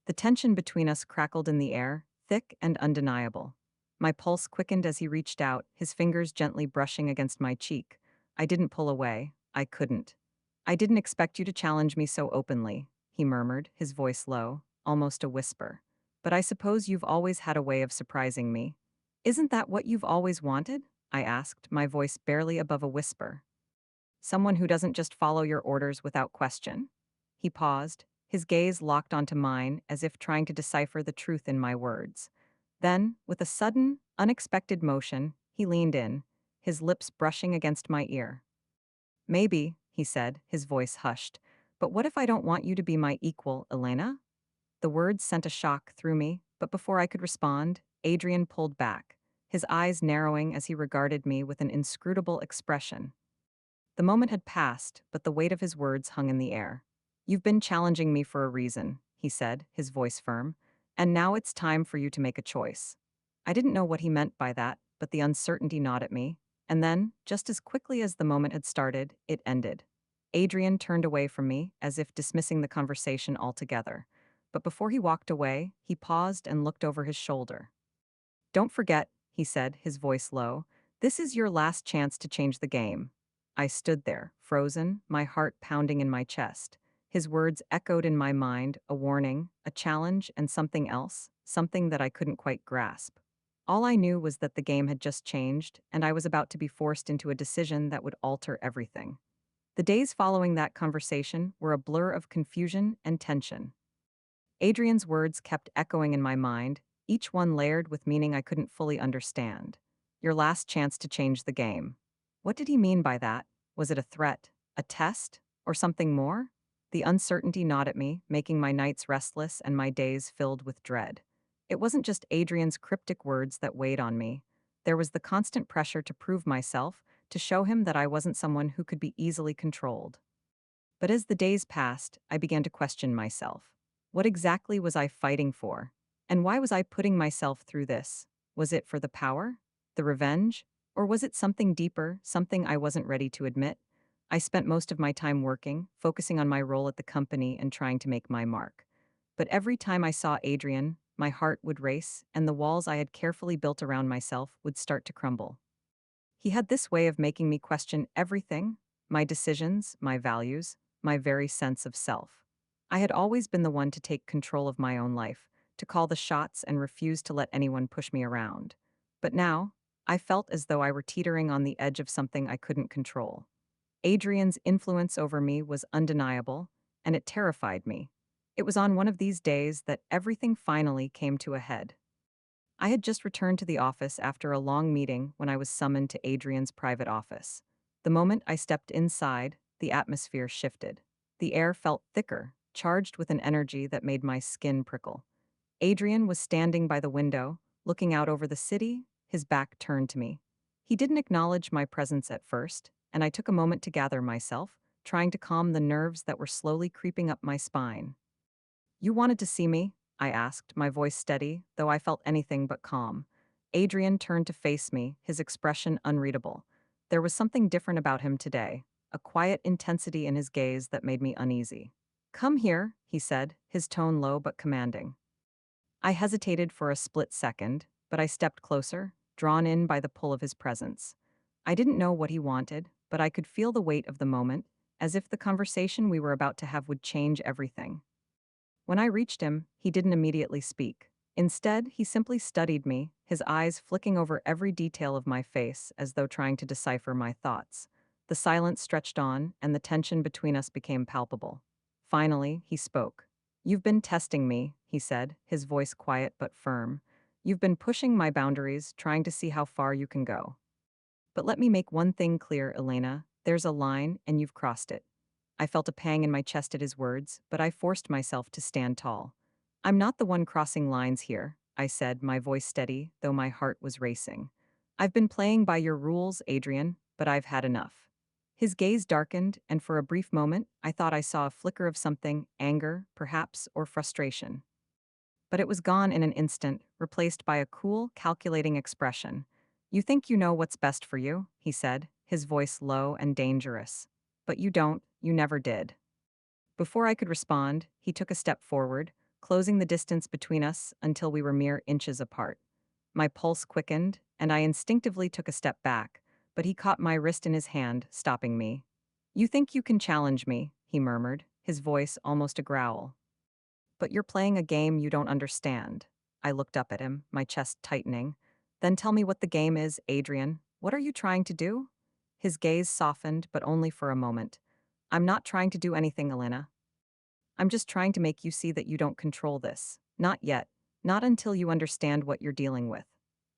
The tension between us crackled in the air, thick and undeniable. My pulse quickened as he reached out, his fingers gently brushing against my cheek. I didn't pull away. I couldn't. I didn't expect you to challenge me so openly, he murmured, his voice low, almost a whisper. But I suppose you've always had a way of surprising me. Isn't that what you've always wanted? I asked, my voice barely above a whisper. Someone who doesn't just follow your orders without question? He paused, his gaze locked onto mine as if trying to decipher the truth in my words. Then, with a sudden, unexpected motion, he leaned in, his lips brushing against my ear. Maybe, he said, his voice hushed, but what if I don't want you to be my equal, Elena? The words sent a shock through me, but before I could respond, Adrian pulled back, his eyes narrowing as he regarded me with an inscrutable expression. The moment had passed, but the weight of his words hung in the air. You've been challenging me for a reason, he said, his voice firm, and now it's time for you to make a choice. I didn't know what he meant by that, but the uncertainty gnawed at me, and then, just as quickly as the moment had started, it ended. Adrian turned away from me, as if dismissing the conversation altogether. But before he walked away, he paused and looked over his shoulder. Don't forget, he said, his voice low, this is your last chance to change the game. I stood there, frozen, my heart pounding in my chest. His words echoed in my mind, a warning, a challenge, and something else, something that I couldn't quite grasp. All I knew was that the game had just changed, and I was about to be forced into a decision that would alter everything. The days following that conversation were a blur of confusion and tension. Adrian's words kept echoing in my mind, each one layered with meaning I couldn't fully understand. Your last chance to change the game. What did he mean by that? Was it a threat, a test, or something more? The uncertainty gnawed at me, making my nights restless and my days filled with dread. It wasn't just Adrian's cryptic words that weighed on me. There was the constant pressure to prove myself, to show him that I wasn't someone who could be easily controlled. But as the days passed, I began to question myself. What exactly was I fighting for? And why was I putting myself through this? Was it for the power? The revenge? Or was it something deeper, something I wasn't ready to admit? I spent most of my time working, focusing on my role at the company and trying to make my mark. But every time I saw Adrian, my heart would race, and the walls I had carefully built around myself would start to crumble. He had this way of making me question everything: my decisions, my values, my very sense of self. I had always been the one to take control of my own life, to call the shots and refuse to let anyone push me around. But now, I felt as though I were teetering on the edge of something I couldn't control. Adrian's influence over me was undeniable, and it terrified me. It was on one of these days that everything finally came to a head. I had just returned to the office after a long meeting when I was summoned to Adrian's private office. The moment I stepped inside, the atmosphere shifted. The air felt thicker, charged with an energy that made my skin prickle. Adrian was standing by the window, looking out over the city, his back turned to me. He didn't acknowledge my presence at first, and I took a moment to gather myself, trying to calm the nerves that were slowly creeping up my spine. "You wanted to see me?" I asked, my voice steady, though I felt anything but calm. Adrian turned to face me, his expression unreadable. There was something different about him today, a quiet intensity in his gaze that made me uneasy. "Come here," he said, his tone low but commanding. I hesitated for a split second, but I stepped closer, drawn in by the pull of his presence. I didn't know what he wanted, but I could feel the weight of the moment, as if the conversation we were about to have would change everything. When I reached him, he didn't immediately speak. Instead, he simply studied me, his eyes flicking over every detail of my face as though trying to decipher my thoughts. The silence stretched on, and the tension between us became palpable. Finally, he spoke. "You've been testing me," he said, his voice quiet but firm. "You've been pushing my boundaries, trying to see how far you can go. But let me make one thing clear, Elena. There's a line, and you've crossed it." I felt a pang in my chest at his words, but I forced myself to stand tall. "I'm not the one crossing lines here," I said, my voice steady, though my heart was racing. "I've been playing by your rules, Adrian, but I've had enough." His gaze darkened, and for a brief moment, I thought I saw a flicker of something: anger, perhaps, or frustration. But it was gone in an instant, replaced by a cool, calculating expression. "You think you know what's best for you," he said, his voice low and dangerous. "But you don't, you never did." Before I could respond, he took a step forward, closing the distance between us until we were mere inches apart. My pulse quickened, and I instinctively took a step back, but he caught my wrist in his hand, stopping me. "You think you can challenge me," he murmured, his voice almost a growl. "But you're playing a game you don't understand." I looked up at him, my chest tightening. "Then tell me what the game is, Adrian. What are you trying to do?" His gaze softened, but only for a moment. "I'm not trying to do anything, Elena. I'm just trying to make you see that you don't control this. Not yet. Not until you understand what you're dealing with."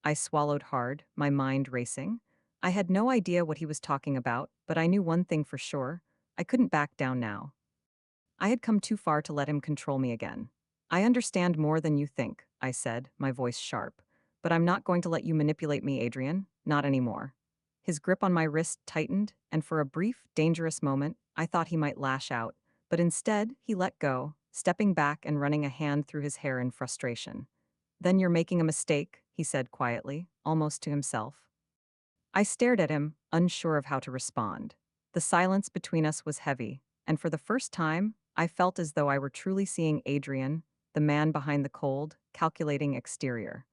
I swallowed hard, my mind racing. I had no idea what he was talking about, but I knew one thing for sure: I couldn't back down now. I had come too far to let him control me again. "I understand more than you think," I said, my voice sharp. "But I'm not going to let you manipulate me, Adrian. Not anymore." His grip on my wrist tightened, and for a brief, dangerous moment, I thought he might lash out. But instead, he let go, stepping back and running a hand through his hair in frustration. "Then you're making a mistake," he said quietly, almost to himself. I stared at him, unsure of how to respond. The silence between us was heavy, and for the first time, I felt as though I were truly seeing Adrian, the man behind the cold, calculating exterior.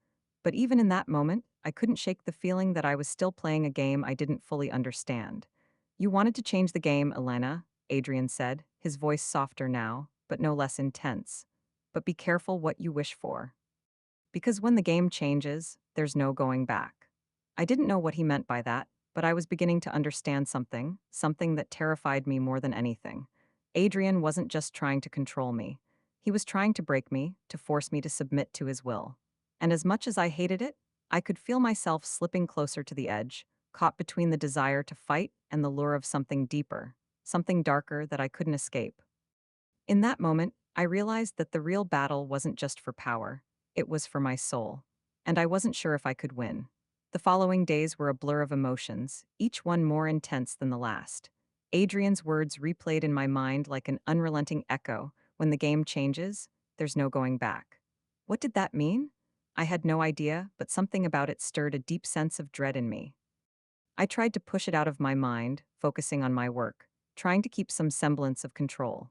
But even in that moment, I couldn't shake the feeling that I was still playing a game I didn't fully understand. "You wanted to change the game, Elena," Adrian said, his voice softer now, but no less intense. "But be careful what you wish for. Because when the game changes, there's no going back." I didn't know what he meant by that, but I was beginning to understand something that terrified me more than anything. Adrian wasn't just trying to control me. He was trying to break me, to force me to submit to his will. And as much as I hated it, I could feel myself slipping closer to the edge, caught between the desire to fight and the lure of something deeper, something darker that I couldn't escape. In that moment, I realized that the real battle wasn't just for power, it was for my soul. And I wasn't sure if I could win. The following days were a blur of emotions, each one more intense than the last. Adrian's words replayed in my mind like an unrelenting echo: when the game changes, there's no going back. What did that mean? I had no idea, but something about it stirred a deep sense of dread in me. I tried to push it out of my mind, focusing on my work, trying to keep some semblance of control.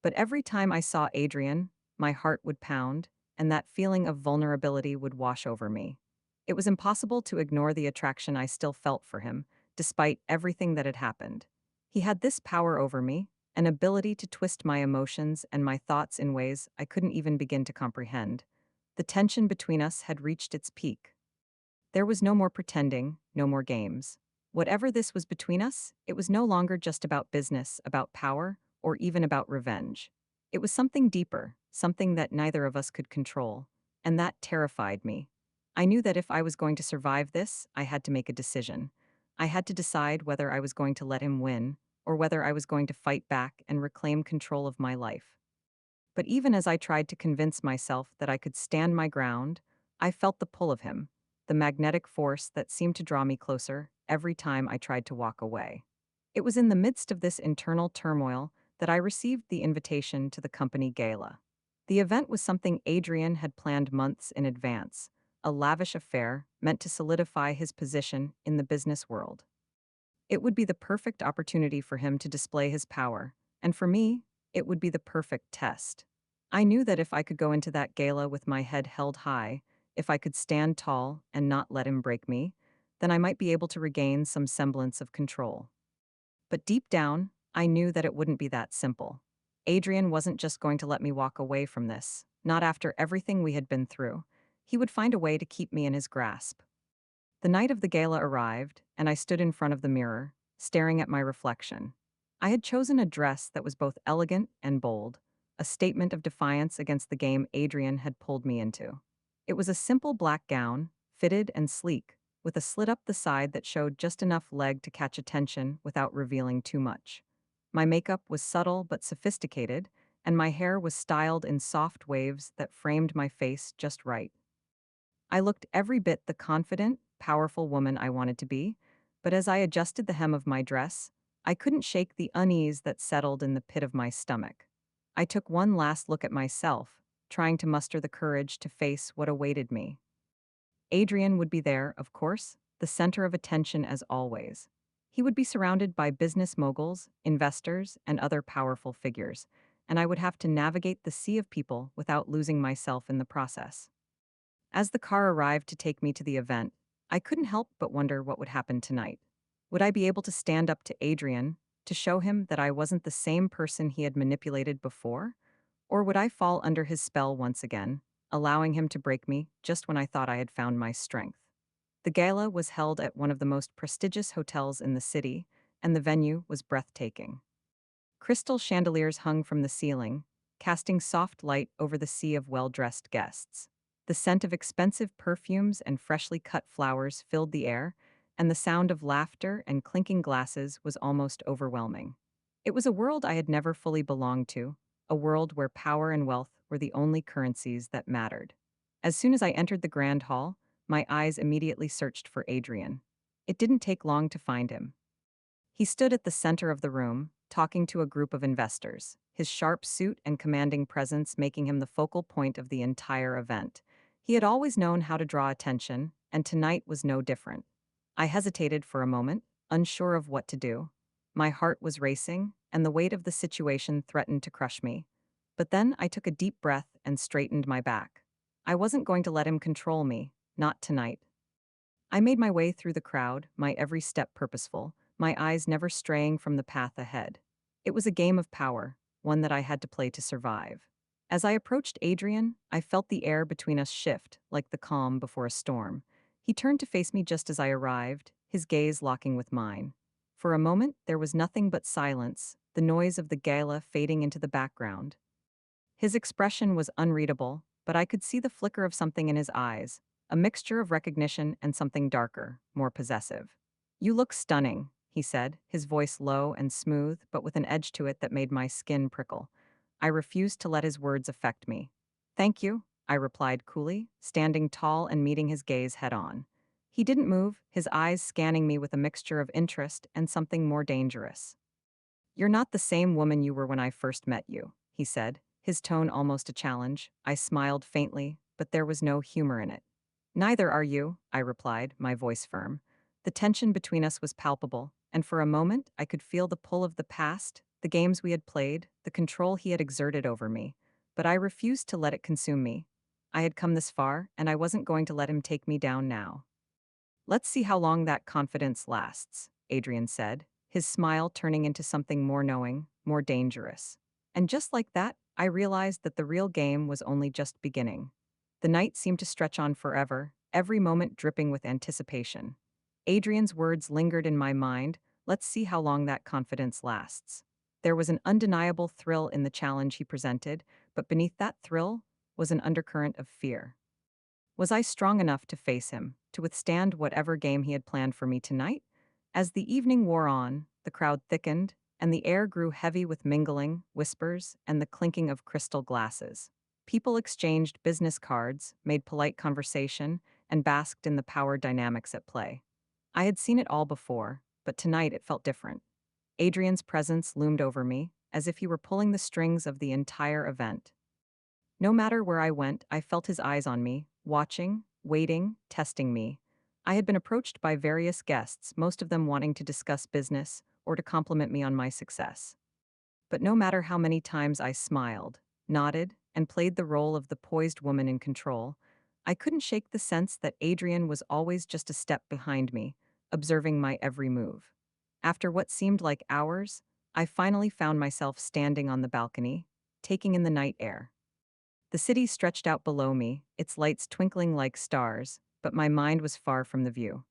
But every time I saw Adrian, my heart would pound, and that feeling of vulnerability would wash over me. It was impossible to ignore the attraction I still felt for him, despite everything that had happened. He had this power over me, an ability to twist my emotions and my thoughts in ways I couldn't even begin to comprehend. The tension between us had reached its peak. There was no more pretending, no more games. Whatever this was between us, it was no longer just about business, about power, or even about revenge. It was something deeper, something that neither of us could control, and that terrified me. I knew that if I was going to survive this, I had to make a decision. I had to decide whether I was going to let him win, or whether I was going to fight back and reclaim control of my life. But even as I tried to convince myself that I could stand my ground, I felt the pull of him, the magnetic force that seemed to draw me closer every time I tried to walk away. It was in the midst of this internal turmoil that I received the invitation to the company gala. The event was something Adrian had planned months in advance, a lavish affair meant to solidify his position in the business world. It would be the perfect opportunity for him to display his power, and for me, it would be the perfect test. I knew that if I could go into that gala with my head held high, if I could stand tall and not let him break me, then I might be able to regain some semblance of control. But deep down, I knew that it wouldn't be that simple. Adrian wasn't just going to let me walk away from this, not after everything we had been through. He would find a way to keep me in his grasp. The night of the gala arrived, and I stood in front of the mirror, staring at my reflection. I had chosen a dress that was both elegant and bold, a statement of defiance against the game Adrian had pulled me into. It was a simple black gown, fitted and sleek, with a slit up the side that showed just enough leg to catch attention without revealing too much. My makeup was subtle but sophisticated, and my hair was styled in soft waves that framed my face just right. I looked every bit the confident, powerful woman I wanted to be, but as I adjusted the hem of my dress, I couldn't shake the unease that settled in the pit of my stomach. I took one last look at myself, trying to muster the courage to face what awaited me. Adrian would be there, of course, the center of attention as always. He would be surrounded by business moguls, investors, and other powerful figures, and I would have to navigate the sea of people without losing myself in the process. As the car arrived to take me to the event, I couldn't help but wonder what would happen tonight. Would I be able to stand up to Adrian, to show him that I wasn't the same person he had manipulated before? Or would I fall under his spell once again, allowing him to break me just when I thought I had found my strength? The gala was held at one of the most prestigious hotels in the city, and the venue was breathtaking. Crystal chandeliers hung from the ceiling, casting soft light over the sea of well-dressed guests. The scent of expensive perfumes and freshly cut flowers filled the air, and the sound of laughter and clinking glasses was almost overwhelming. It was a world I had never fully belonged to, a world where power and wealth were the only currencies that mattered. As soon as I entered the grand hall, my eyes immediately searched for Adrian. It didn't take long to find him. He stood at the center of the room, talking to a group of investors, his sharp suit and commanding presence making him the focal point of the entire event. He had always known how to draw attention, and tonight was no different. I hesitated for a moment, unsure of what to do. My heart was racing, and the weight of the situation threatened to crush me. But then I took a deep breath and straightened my back. I wasn't going to let him control me, not tonight. I made my way through the crowd, my every step purposeful, my eyes never straying from the path ahead. It was a game of power, one that I had to play to survive. As I approached Adrian, I felt the air between us shift, like the calm before a storm. He turned to face me just as I arrived, his gaze locking with mine. For a moment, there was nothing but silence, the noise of the gala fading into the background. His expression was unreadable, but I could see the flicker of something in his eyes, a mixture of recognition and something darker, more possessive. "You look stunning," he said, his voice low and smooth, but with an edge to it that made my skin prickle. I refused to let his words affect me. Thank you, I replied coolly, standing tall and meeting his gaze head on. He didn't move, his eyes scanning me with a mixture of interest and something more dangerous. You're not the same woman you were when I first met you, he said, his tone almost a challenge. I smiled faintly, but there was no humor in it. Neither are you, I replied, my voice firm. The tension between us was palpable, and for a moment I could feel the pull of the past, the games we had played, the control he had exerted over me. But I refused to let it consume me. I had come this far, and I wasn't going to let him take me down now. Let's see how long that confidence lasts, Adrian said, his smile turning into something more knowing, more dangerous. And just like that, I realized that the real game was only just beginning. The night seemed to stretch on forever, every moment dripping with anticipation. Adrian's words lingered in my mind. Let's see how long that confidence lasts. There was an undeniable thrill in the challenge he presented, but beneath that thrill was an undercurrent of fear. Was I strong enough to face him, to withstand whatever game he had planned for me tonight? As the evening wore on, the crowd thickened, and the air grew heavy with mingling, whispers, and the clinking of crystal glasses. People exchanged business cards, made polite conversation, and basked in the power dynamics at play. I had seen it all before, but tonight it felt different. Adrian's presence loomed over me, as if he were pulling the strings of the entire event. No matter where I went, I felt his eyes on me, watching, waiting, testing me. I had been approached by various guests, most of them wanting to discuss business or to compliment me on my success. But no matter how many times I smiled, nodded, and played the role of the poised woman in control, I couldn't shake the sense that Adrian was always just a step behind me, observing my every move. After what seemed like hours, I finally found myself standing on the balcony, taking in the night air. The city stretched out below me, its lights twinkling like stars, but my mind was far from the view.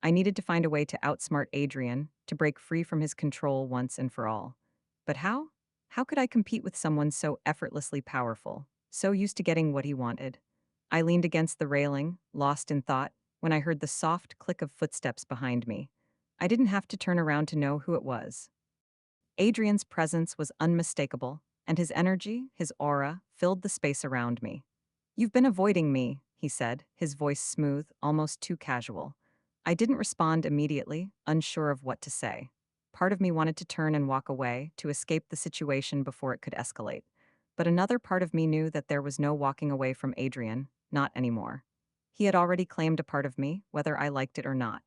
I needed to find a way to outsmart Adrian, to break free from his control once and for all. But how? How could I compete with someone so effortlessly powerful, so used to getting what he wanted? I leaned against the railing, lost in thought, when I heard the soft click of footsteps behind me. I didn't have to turn around to know who it was. Adrian's presence was unmistakable, and his energy, his aura, filled the space around me. You've been avoiding me, he said, his voice smooth, almost too casual. I didn't respond immediately, unsure of what to say. Part of me wanted to turn and walk away, to escape the situation before it could escalate. But another part of me knew that there was no walking away from Adrian, not anymore. He had already claimed a part of me, whether I liked it or not.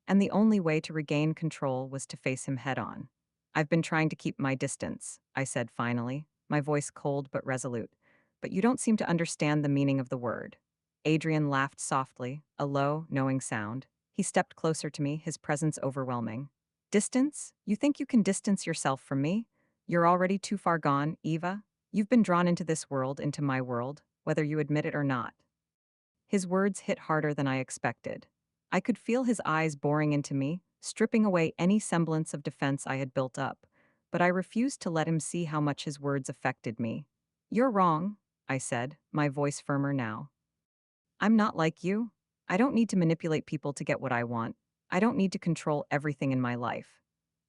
And the only way to regain control was to face him head on. I've been trying to keep my distance, I said finally, my voice cold but resolute. But you don't seem to understand the meaning of the word. Adrian laughed softly, a low, knowing sound. He stepped closer to me, his presence overwhelming. Distance? You think you can distance yourself from me? You're already too far gone, Eva. You've been drawn into this world, into my world, whether you admit it or not. His words hit harder than I expected. I could feel his eyes boring into me, stripping away any semblance of defense I had built up, but I refused to let him see how much his words affected me. You're wrong, I said, my voice firmer now. I'm not like you. I don't need to manipulate people to get what I want. I don't need to control everything in my life.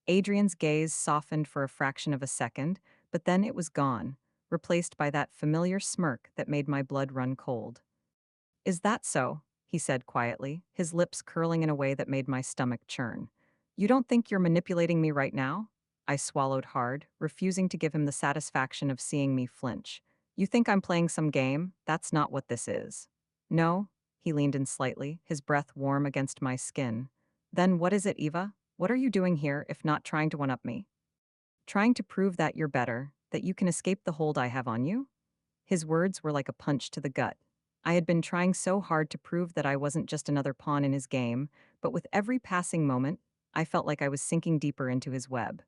Adrian's gaze softened for a fraction of a second, but then it was gone, replaced by that familiar smirk that made my blood run cold. Is that so? He said quietly, his lips curling in a way that made my stomach churn. You don't think you're manipulating me right now? I swallowed hard, refusing to give him the satisfaction of seeing me flinch. You think I'm playing some game? That's not what this is. No? He leaned in slightly, his breath warm against my skin. Then what is it, Eva? What are you doing here, if not trying to one-up me? Trying to prove that you're better, that you can escape the hold I have on you? His words were like a punch to the gut. I had been trying so hard to prove that I wasn't just another pawn in his game, but with every passing moment, I felt like I was sinking deeper into his web.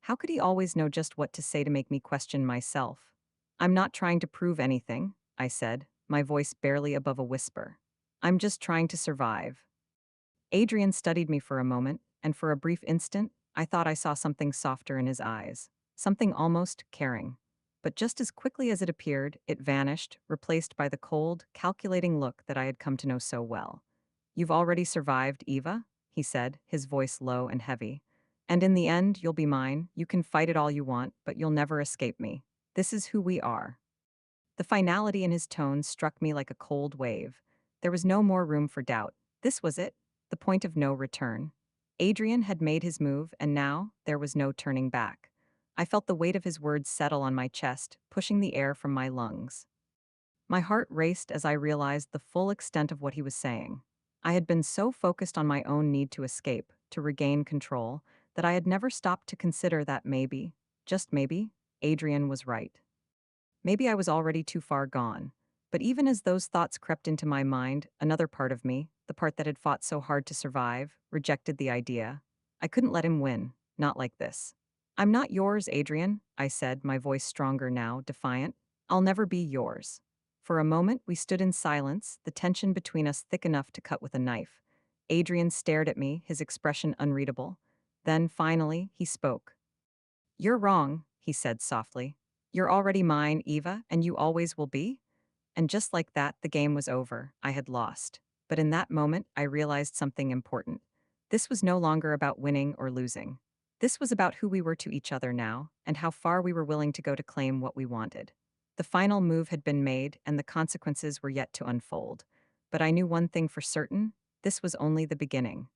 How could he always know just what to say to make me question myself? I'm not trying to prove anything, I said, my voice barely above a whisper. I'm just trying to survive. Adrian studied me for a moment, and for a brief instant, I thought I saw something softer in his eyes, something almost caring. But just as quickly as it appeared, it vanished, replaced by the cold, calculating look that I had come to know so well. You've already survived, Eva, he said, his voice low and heavy. And in the end, you'll be mine. You can fight it all you want, but you'll never escape me. This is who we are. The finality in his tone struck me like a cold wave. There was no more room for doubt. This was it, the point of no return. Adrian had made his move, and now there was no turning back. I felt the weight of his words settle on my chest, pushing the air from my lungs. My heart raced as I realized the full extent of what he was saying. I had been so focused on my own need to escape, to regain control, that I had never stopped to consider that maybe, just maybe, Adrian was right. Maybe I was already too far gone. But even as those thoughts crept into my mind, another part of me, the part that had fought so hard to survive, rejected the idea. I couldn't let him win, not like this. I'm not yours, Adrian, I said, my voice stronger now, defiant. I'll never be yours. For a moment, we stood in silence, the tension between us thick enough to cut with a knife. Adrian stared at me, his expression unreadable. Then, finally, he spoke. You're wrong, he said softly. You're already mine, Eva, and you always will be? And just like that, the game was over. I had lost. But in that moment, I realized something important. This was no longer about winning or losing. This was about who we were to each other now, and how far we were willing to go to claim what we wanted. The final move had been made, and the consequences were yet to unfold. But I knew one thing for certain: this was only the beginning.